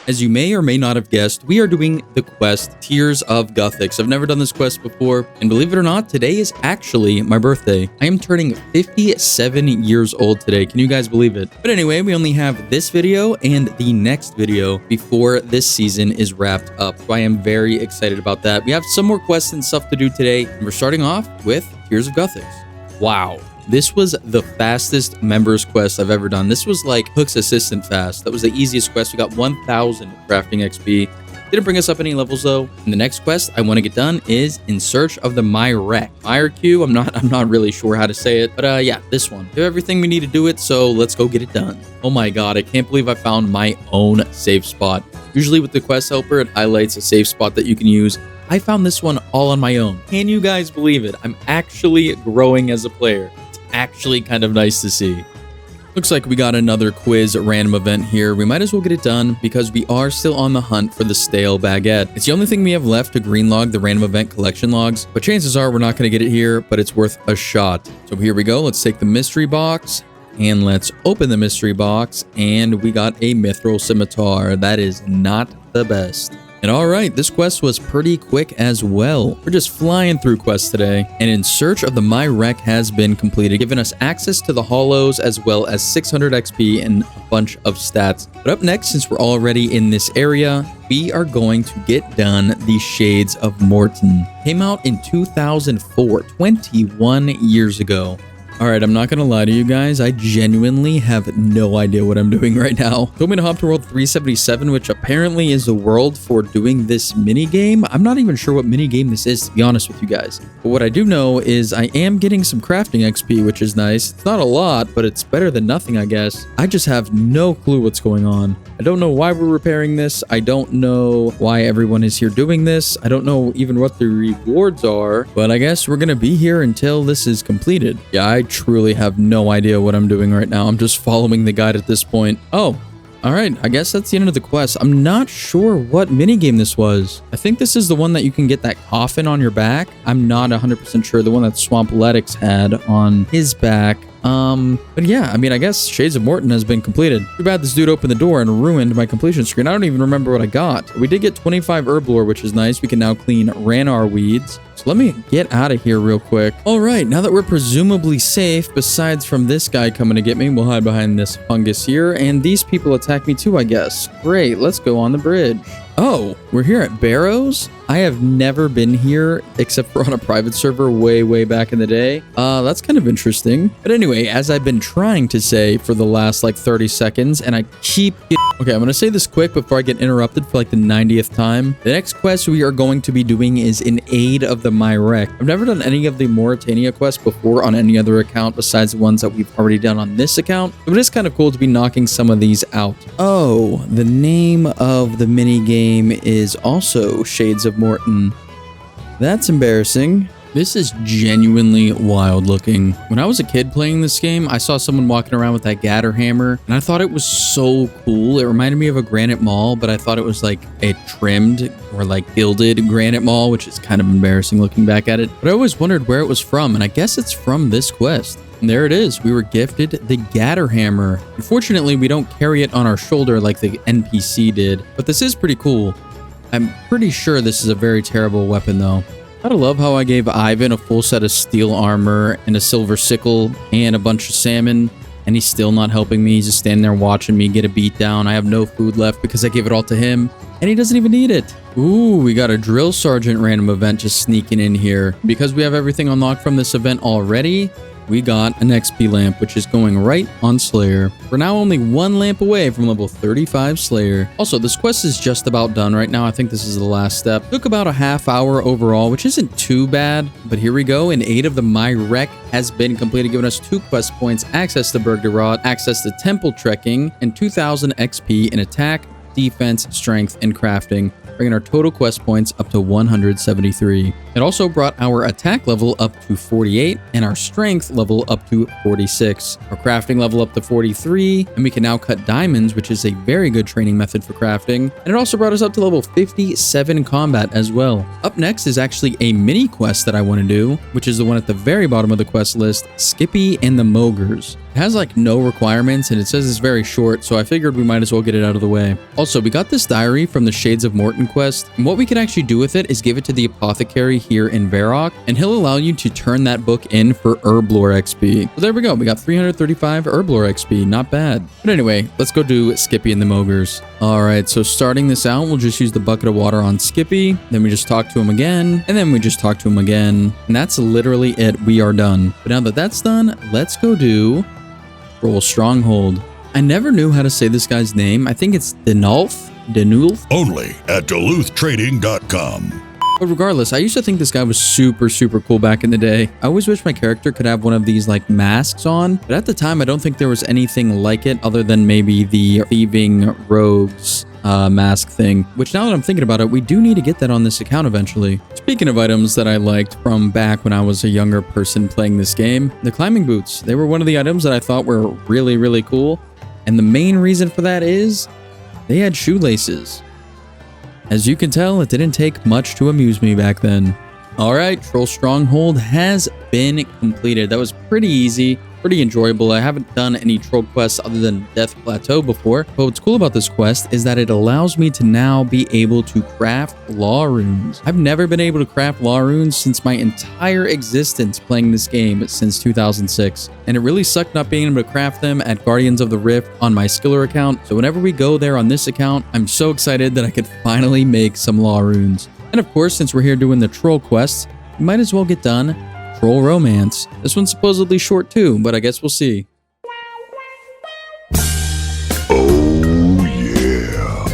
As you may or may not have guessed, we are doing the quest Tears of Guthix. I've never done this quest before, and believe it or not, today is actually my birthday. I am turning 57 years old today. Can you guys believe it? But anyway, we only have this video and the next video before this season is wrapped up. So I am very excited about that. We have some more quests and stuff to do today, and we're starting off with Tears of Guthix. Wow. This was the fastest members quest I've ever done. This was like Hook's Assistant fast. That was the easiest quest. We got 1,000 crafting XP. Didn't bring us up any levels though. And the next quest I want to get done is In Search of the Myreque. Myreque, I'm not really sure how to say it, but yeah, this one. We have everything we need to do it, so let's go get it done. Oh my god, I can't believe I found my own safe spot. Usually with the quest helper, it highlights a safe spot that you can use. I found this one all on my own. Can you guys believe it? I'm actually growing as a player. Actually kind of nice to see. Looks like we got another quiz random event here. We might as well get it done because we are still on the hunt for the stale baguette. It's the only thing we have left to green log the random event collection logs, but chances are we're not going to get it here, but it's worth a shot. So here we go. Let's take the mystery box and let's open the mystery box, and we got a mithril scimitar. That is not the best. And all right, this quest was pretty quick as well. We're just flying through quests today. And In Search of the Myreque has been completed, giving us access to the hollows as well as 600 XP and a bunch of stats. But up next, since we're already in this area, we are going to get done the Shades of Mort'ton. Came out in 2004, 21 years ago. All right, I'm not going to lie to you guys. I genuinely have no idea what I'm doing right now. Told me to hop to World 377, which apparently is the world for doing this mini game. I'm not even sure what mini game this is, to be honest with you guys. But what I do know is I am getting some crafting XP, which is nice. It's not a lot, but it's better than nothing, I guess. I just have no clue what's going on. I don't know why we're repairing this. I don't know why everyone is here doing this. I don't know even what the rewards are, but I guess we're going to be here until this is completed. Yeah, I truly have no idea what I'm doing right now. I'm just following the guide at this point. Oh, all right. I guess that's the end of the quest. I'm not sure what minigame this was. I think this is the one that you can get that coffin on your back. I'm not 100% sure. The one that Swampletics had on his back. But yeah, I mean, I guess Shades of Mort'ton has been completed. Too bad this dude opened the door and ruined my completion screen. I don't even remember what I got. We did get 25 herb lore, which is nice. We can now clean Ranar weeds. So let me get out of here real quick. All right, now that we're presumably safe, besides from this guy coming to get me, we'll hide behind this fungus here. And these people attack me too, I guess. Great, let's go on the bridge. Oh, we're here at Barrows? I have never been here except for on a private server way back in the day. That's kind of interesting. But anyway, as I've been trying to say for the last like 30 seconds, and I keep okay, I'm going to say this quick before I get interrupted for like the 90th time. The next quest we are going to be doing is In Aid of the Myreque. I've never done any of the Mauritania quests before on any other account besides the ones that we've already done on this account. But it is kind of cool to be knocking some of these out. Oh, the name of the mini game is also Shades of Mort'ton. That's embarrassing. This is genuinely wild looking. When I was a kid playing this game, I saw someone walking around with that gather hammer, and I thought it was so cool. It reminded me of a granite maul, but I thought it was like a trimmed or like gilded granite maul, which is kind of embarrassing looking back at it. But I always wondered where it was from, and I guess it's from this quest. And there it is. We were gifted the gather hammer. Unfortunately, we don't carry it on our shoulder like the NPC did, but this is pretty cool. I'm pretty sure this is a very terrible weapon though. I love how I gave Ivan a full set of steel armor and a silver sickle and a bunch of salmon, and he's still not helping me. He's just standing there watching me get a beat down. I have no food left because I gave it all to him, and he doesn't even need it. Ooh, we got a drill sergeant random event just sneaking in here. Because we have everything unlocked from this event already, we got an XP lamp, which is going right on Slayer. We're now only one lamp away from level 35 Slayer. Also, this quest is just about done right now. I think this is the last step. Took about a half hour overall, which isn't too bad. But here we go. In Aid of the Myreque has been completed, giving us 2 quest points, access to Bergderot, access to Temple Trekking, and 2,000 XP in attack, defense, strength, and crafting, bringing our total quest points up to 173. It also brought our attack level up to 48 and our strength level up to 46. Our crafting level up to 43, and we can now cut diamonds, which is a very good training method for crafting. And it also brought us up to level 57 combat as well. Up next is actually a mini quest that I want to do, which is the one at the very bottom of the quest list, Skippy and the Mogres. It has like no requirements and it says it's very short, so I figured we might as well get it out of the way. Also, we got this diary from the Shades of Mort'ton quest, and what we can actually do with it is give it to the apothecary here in Varrock, and he'll allow you to turn that book in for herblore XP. So there we go, we got 335 herblore XP, not bad. But anyway, let's go do Skippy and the Mogres. Alright, so starting this out, we'll just use the bucket of water on Skippy, then we just talk to him again, and then we just talk to him again, and that's literally it. We are done. But now that that's done, let's go do Stronghold. I never knew how to say this guy's name. I think it's Denulf? Only at DuluthTrading.com. But regardless, I used to think this guy was super cool back in the day. I always wish my character could have one of these like masks on, but at the time I don't think there was anything like it other than maybe the thieving rogues mask thing, which now that I'm thinking about it, we do need to get that on this account eventually. Speaking of items that I liked from back when I was a younger person playing this game, the climbing boots. They were one of the items that I thought were really cool, and the main reason for that is they had shoelaces. As you can tell, it didn't take much to amuse me back then. Alright, Troll Stronghold has been completed. That was pretty easy, pretty enjoyable. I haven't done any troll quests other than Death Plateau before, but what's cool about this quest is that it allows me to now be able to craft law runes. I've never been able to craft law runes since my entire existence playing this game since 2006, and it really sucked not being able to craft them at Guardians of the Rift on my Skiller account. So whenever we go there on this account, I'm so excited that I could finally make some law runes. And of course, since we're here doing the troll quests, we might as well get done Troll Romance. This one's supposedly short too, but I guess we'll see. Oh yeah.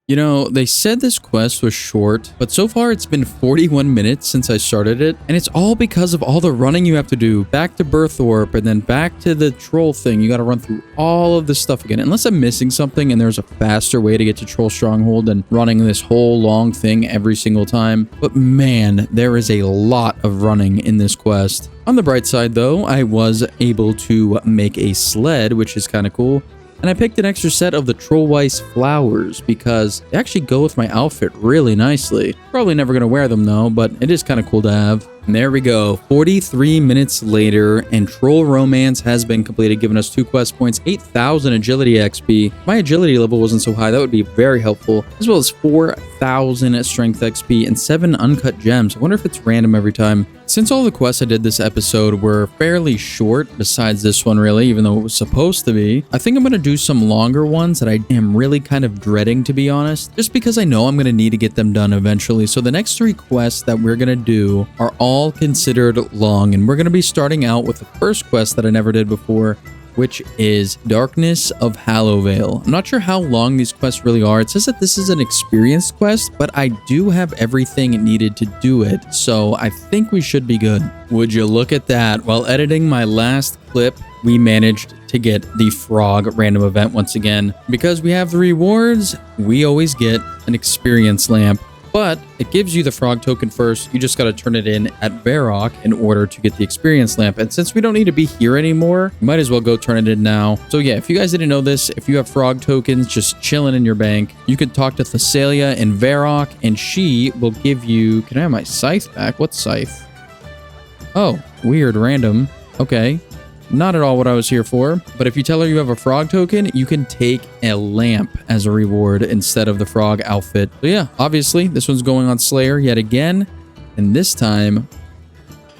You know, they said this quest was short, but so far it's been 41 minutes since I started it, and it's all because of all the running you have to do. Back to Birthorpe, and then back to the troll thing. You gotta run through all of this stuff again. Unless I'm missing something and there's a faster way to get to Troll Stronghold than running this whole long thing every single time. But man, there is a lot of running in this quest. On the bright side though, I was able to make a sled, which is kind of cool. And I picked an extra set of the Trollweiss flowers because they actually go with my outfit really nicely. Probably never going to wear them though, but it is kind of cool to have. And there we go, 43 minutes later, and Troll Romance has been completed, giving us 2 quest points, 8,000 agility XP. My agility level wasn't so high, that would be very helpful, as well as 4,000 strength XP and 7 uncut gems. I wonder if it's random every time. Since all the quests I did this episode were fairly short, besides this one really, even though it was supposed to be, I think I'm going to do some longer ones that I am really kind of dreading, to be honest, just because I know I'm going to need to get them done eventually. So the next 3 quests that we're going to do are all considered long, and we're going to be starting out with the first quest that I never did before, which is Darkness of Hallowvale. I'm not sure how long these quests really are. It says that this is an experienced quest, but I do have everything needed to do it, so I think we should be good. Would you look at that? While editing my last clip, we managed to get the frog random event once again. Because we have the rewards, we always get an experience lamp. But it gives you the frog token first. You just got to turn it in at Varrock in order to get the experience lamp. And since we don't need to be here anymore, you might as well go turn it in now. So yeah, if you guys didn't know this, if you have frog tokens just chilling in your bank, you can talk to Thessalia in Varrock, and she will give you... Can I have my scythe back? What scythe? Oh, weird, random. Okay. Not at all what I was here for, but if you tell her you have a frog token, you can take a lamp as a reward instead of the frog outfit. So yeah, obviously, this one's going on Slayer yet again, and this time,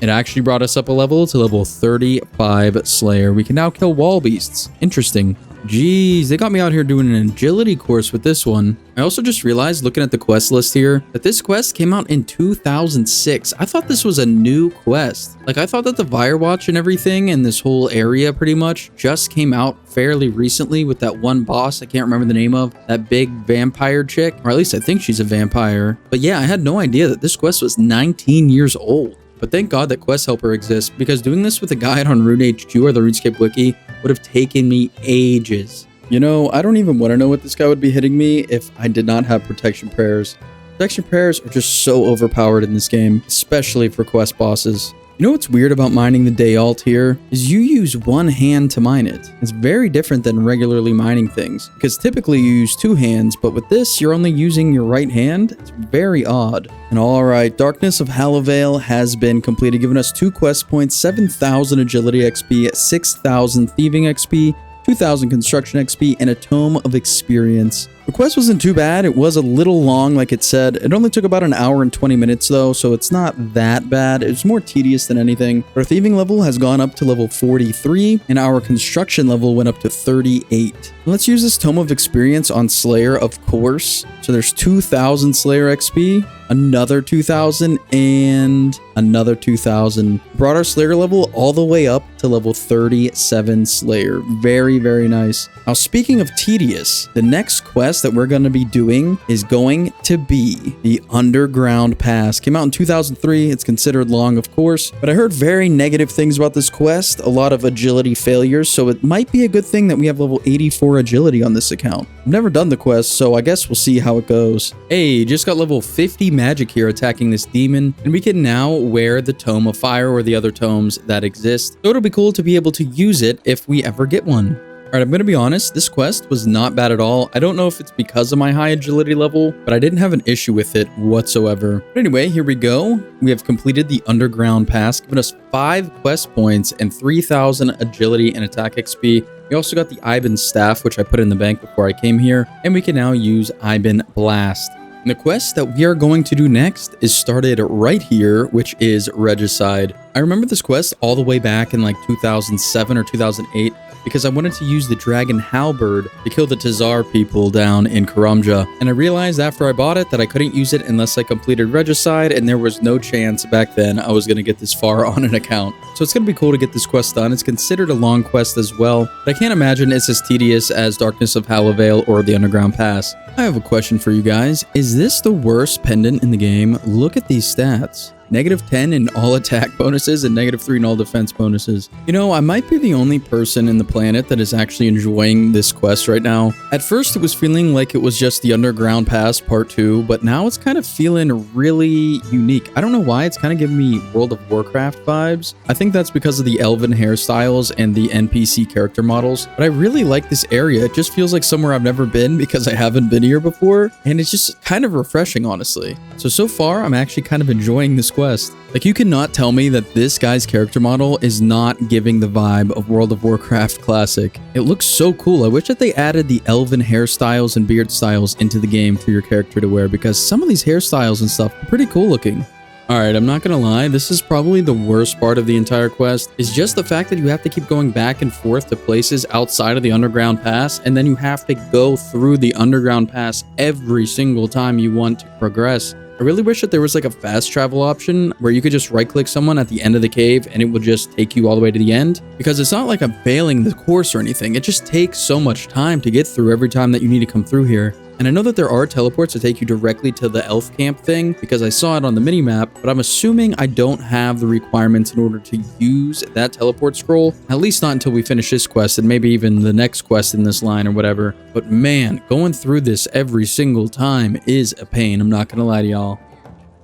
it actually brought us up a level to level 35 Slayer. We can now kill wall beasts. Interesting. Jeez, they got me out here doing an agility course with this one. I also just realized, looking at the quest list here, that this quest came out in 2006. I thought this was a new quest. Like, I thought that the Firewatch and everything and this whole area pretty much just came out fairly recently with that one boss I can't remember the name of, that big vampire chick, or at least I think she's a vampire. But yeah, I had no idea that this quest was 19 years old. But thank God that Quest Helper exists, because doing this with a guide on RuneHQ or the RuneScape wiki would have taken me ages. You know, I don't even want to know what this guy would be hitting me if I did not have protection prayers. Protection prayers are just so overpowered in this game, especially for quest bosses. You know what's weird about mining the day alt here is you use one hand to mine it. It's very different than regularly mining things because typically you use two hands, but with this you're only using your right hand. It's very odd. And alright, Darkness of Hallowvale has been completed, giving us 2 quest points, 7,000 agility XP, 6,000 thieving XP, 2,000 construction XP, and a tome of experience. The quest wasn't too bad. It was a little long, like it said. It only took about an hour and 20 minutes though, so it's not that bad. It's more tedious than anything. Our thieving level has gone up to level 43, and our construction level went up to 38. Let's use this tome of experience on Slayer, of course. So there's 2,000 Slayer XP, another 2,000, and another 2,000. Brought our Slayer level all the way up to level 37 Slayer. Very, very nice. Now, speaking of tedious, the next quest that we're going to be doing is going to be the Underground Pass. Came out in 2003. It's considered long, of course, but I heard very negative things about this quest. A lot of agility failures, so it might be a good thing that we have level 84 agility on this account. I've never done the quest, so I guess we'll see how it goes. Hey, just got level 50 magic here attacking this demon, and we can now wear the Tome of Fire or the other tomes that exist. So it'll be cool to be able to use it if we ever get one. Alright, I'm going to be honest, this quest was not bad at all. I don't know if it's because of my high agility level, but I didn't have an issue with it whatsoever. But anyway, here we go. We have completed the Underground Pass, giving us 5 quest points and 3,000 agility and attack XP. We also got the Iban Staff, which I put in the bank before I came here, and we can now use Iban Blast. And the quest that we are going to do next is started right here, which is Regicide. I remember this quest all the way back in like 2007 or 2008 because I wanted to use the Dragon Halberd to kill the Tazar people down in Karamja. And I realized after I bought it that I couldn't use it unless I completed Regicide, and there was no chance back then I was going to get this far on an account. So it's going to be cool to get this quest done. It's considered a long quest as well, but I can't imagine it's as tedious as Darkness of Hallowvale or the Underground Pass. I have a question for you guys. Is this the worst pendant in the game? Look at these stats. -10 in all attack bonuses and -3 in all defense bonuses. You know, I might be the only person in the planet that is actually enjoying this quest right now. At first, it was feeling like it was just the Underground Pass Part 2, but now it's kind of feeling really unique. I don't know why, it's kind of giving me World of Warcraft vibes. I think that's because of the elven hairstyles and the NPC character models, but I really like this area. It just feels like somewhere I've never been because I haven't been here before, and it's just kind of refreshing, honestly. So far, I'm actually kind of enjoying this quest. Like, you cannot tell me that this guy's character model is not giving the vibe of World of Warcraft Classic. It looks so cool. I wish that they added the elven hairstyles and beard styles into the game for your character to wear, because some of these hairstyles and stuff are pretty cool looking. Alright, I'm not gonna lie, this is probably the worst part of the entire quest, is just the fact that you have to keep going back and forth to places outside of the Underground Pass, and then you have to go through the Underground Pass every single time you want to progress. I really wish that there was like a fast travel option where you could just right click someone at the end of the cave and it would just take you all the way to the end, because it's not like I'm failing the course or anything. It just takes so much time to get through every time that you need to come through here. And I know that there are teleports that take you directly to the elf camp thing because I saw it on the minimap, but I'm assuming I don't have the requirements in order to use that teleport scroll, at least not until we finish this quest and maybe even the next quest in this line or whatever. But man, going through this every single time is a pain, I'm not gonna lie to y'all.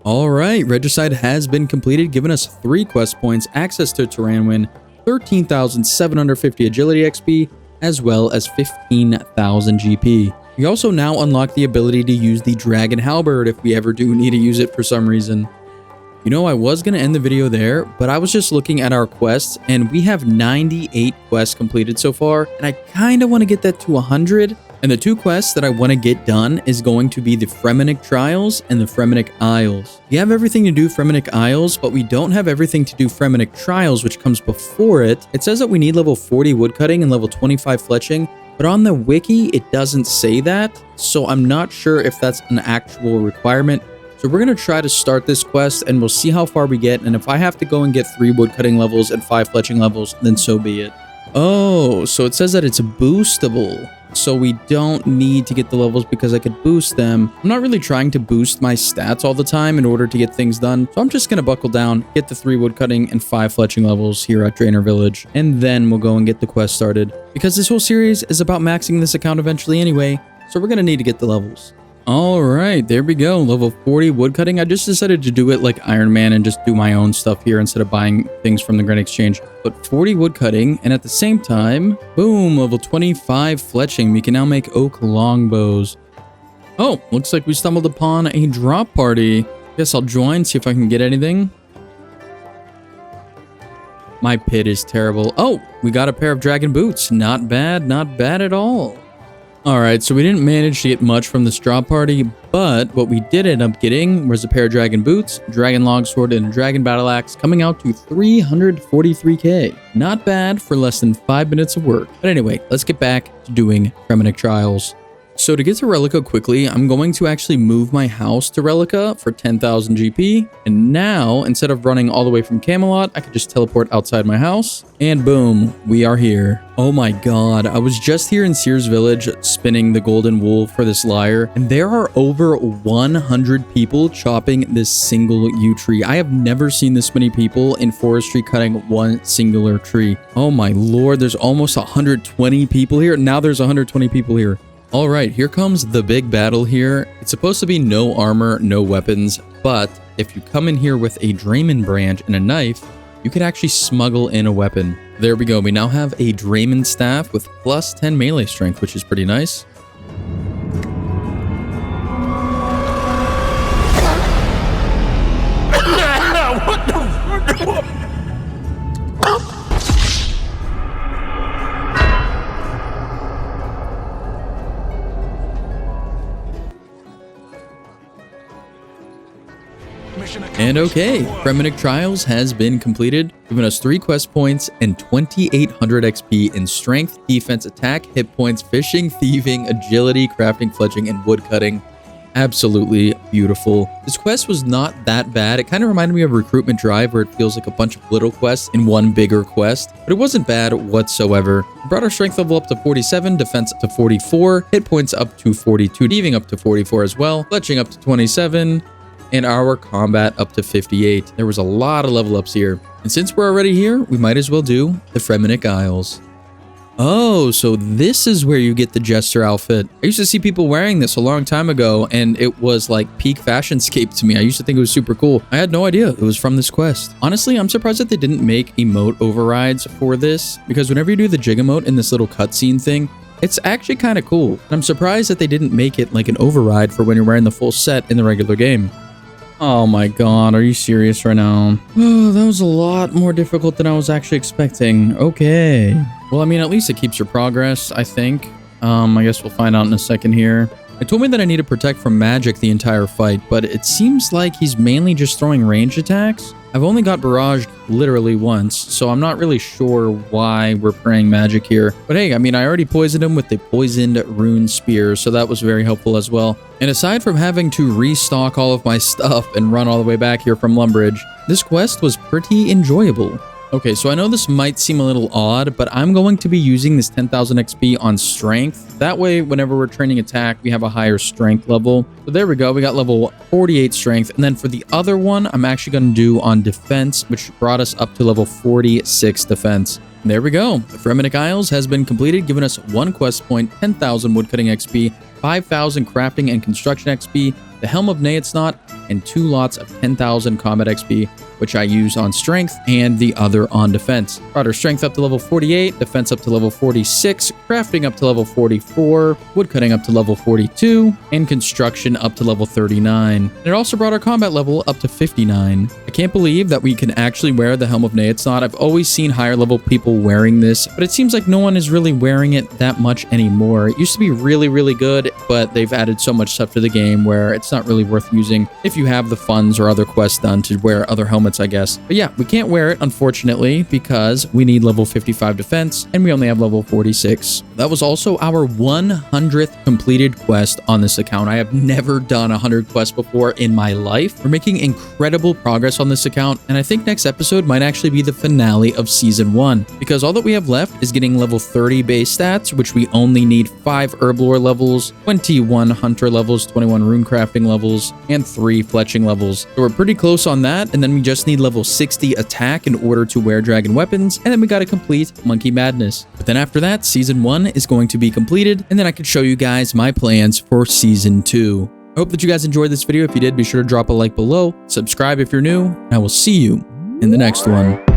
Alright, Regicide has been completed, giving us 3 quest points, access to Terranwin, 13,750 agility XP, as well as 15,000 GP. We also now unlock the ability to use the Dragon Halberd if we ever do need to use it for some reason. You know, I was going to end the video there, but I was just looking at our quests, and we have 98 quests completed so far, and I kind of want to get that to 100. And the 2 quests that I want to get done is going to be the Fremmenik Trials and the Fremmenik Isles. We have everything to do Fremmenik Isles, but we don't have everything to do Fremmenik Trials, which comes before it. It says that we need level 40 woodcutting and level 25 fletching, but on the wiki, it doesn't say that, so I'm not sure if that's an actual requirement. So we're going to try to start this quest, and we'll see how far we get, and if I have to go and get 3 woodcutting levels and 5 fletching levels, then so be it. Oh, so it says that it's boostable. So we don't need to get the levels because I could boost them. I'm not really trying to boost my stats all the time in order to get things done. So I'm just going to buckle down, get the 3 woodcutting and 5 fletching levels here at Drainer Village. And then we'll go and get the quest started. Because this whole series is about maxing this account eventually anyway. So we're going to need to get the levels. All right, there we go. Level 40 woodcutting. I just decided to do it like Iron Man and just do my own stuff here instead of buying things from the Grand Exchange. But 40 woodcutting, and at the same time, boom, level 25 fletching. We can now make oak longbows. Oh, looks like we stumbled upon a drop party. Guess I'll join, see if I can get anything. My pit is terrible. Oh, we got a pair of dragon boots. Not bad at all. Alright, so we didn't manage to get much from this drop party, but what we did end up getting was a pair of dragon boots, dragon longsword, and a dragon battle axe, coming out to 343k. Not bad for less than 5 minutes of work. But anyway, let's get back to doing Fremmenik Trials. So to get to Relica quickly, I'm going to actually move my house to Relica for 10,000 GP. And now, instead of running all the way from Camelot, I could just teleport outside my house. And boom, we are here. Oh my god, I was just here in Sears Village spinning the golden wool for this lyre. And there are over 100 people chopping this single yew tree. I have never seen this many people in forestry cutting one singular tree. Oh my lord, there's almost 120 people here. Now there's 120 people here. All right, here comes the big battle here. It's supposed to be no armor, no weapons, but if you come in here with a Draymond branch and a knife, you could actually smuggle in a weapon. There we go. We now have a Draymond staff with plus 10 melee strength, which is pretty nice. And okay, Fremmenik Trials has been completed, giving us 3 quest points and 2,800 XP in strength, defense, attack, hit points, fishing, thieving, agility, crafting, fletching, and woodcutting. Absolutely beautiful. This quest was not that bad. It kind of reminded me of Recruitment Drive, where it feels like a bunch of little quests in one bigger quest, but it wasn't bad whatsoever. We brought our strength level up to 47, defense up to 44, hit points up to 42, thieving up to 44 as well, fletching up to 27, and our combat up to 58. There was a lot of level ups here. And since we're already here, we might as well do the Fremmenik Isles. Oh, so this is where you get the Jester outfit. I used to see people wearing this a long time ago, and it was like peak fashionscape to me. I used to think it was super cool. I had no idea it was from this quest. Honestly, I'm surprised that they didn't make emote overrides for this, because whenever you do the jig emote in this little cutscene thing, it's actually kind of cool. And I'm surprised that they didn't make it like an override for when you're wearing the full set in the regular game. Oh my god, are you serious right now? Oh, that was a lot more difficult than I was actually expecting. Okay. Well, I mean, at least it keeps your progress, I think. I guess we'll find out in a second here. It told me that I need to protect from magic the entire fight, but it seems like he's mainly just throwing ranged attacks. I've only got barraged literally once, so I'm not really sure why we're praying magic here. But hey, I mean, I already poisoned him with the poisoned rune spear, so that was very helpful as well. And aside from having to restock all of my stuff and run all the way back here from Lumbridge, this quest was pretty enjoyable. Okay, so I know this might seem a little odd, but I'm going to be using this 10,000 XP on strength. That way, whenever we're training attack, we have a higher strength level. So there we go. We got level 48 strength. And then for the other one, I'm actually going to do on defense, which brought us up to level 46 defense. And there we go. The Fremmenik Isles has been completed, giving us 1 quest point, 10,000 woodcutting XP, 5,000 crafting and construction XP, the Helm of Neatsnot, and 2 lots of 10,000 combat XP, which I use on strength and the other on defense. Brought our strength up to level 48, defense up to level 46, crafting up to level 44, woodcutting up to level 42, and construction up to level 39. And it also brought our combat level up to 59. I can't believe that we can actually wear the Helm of Neatsnot. I've always seen higher level people wearing this, but it seems like no one is really wearing it that much anymore. It used to be really, really good, but they've added so much stuff to the game where it's not really worth using if you have the funds or other quests done to wear other helmets, I guess. But yeah, we can't wear it, unfortunately, because we need level 55 defense, and we only have level 46. That was also our 100th completed quest on this account. I have never done 100 quests before in my life. We're making incredible progress on this account, and I think next episode might actually be the finale of Season 1, because all that we have left is getting level 30 base stats, which we only need 5 herblore levels, 21 hunter levels, 21 rune crafting levels, and 3 fletching levels. So we're pretty close on that, and then we just need level 60 attack in order to wear dragon weapons, and then we gotta complete Monkey Madness. But then after that, Season 1 is going to be completed, and then I can show you guys my plans for Season 2. I hope that you guys enjoyed this video. If you did, be sure to drop a like below, subscribe if you're new, and I will see you in the next one.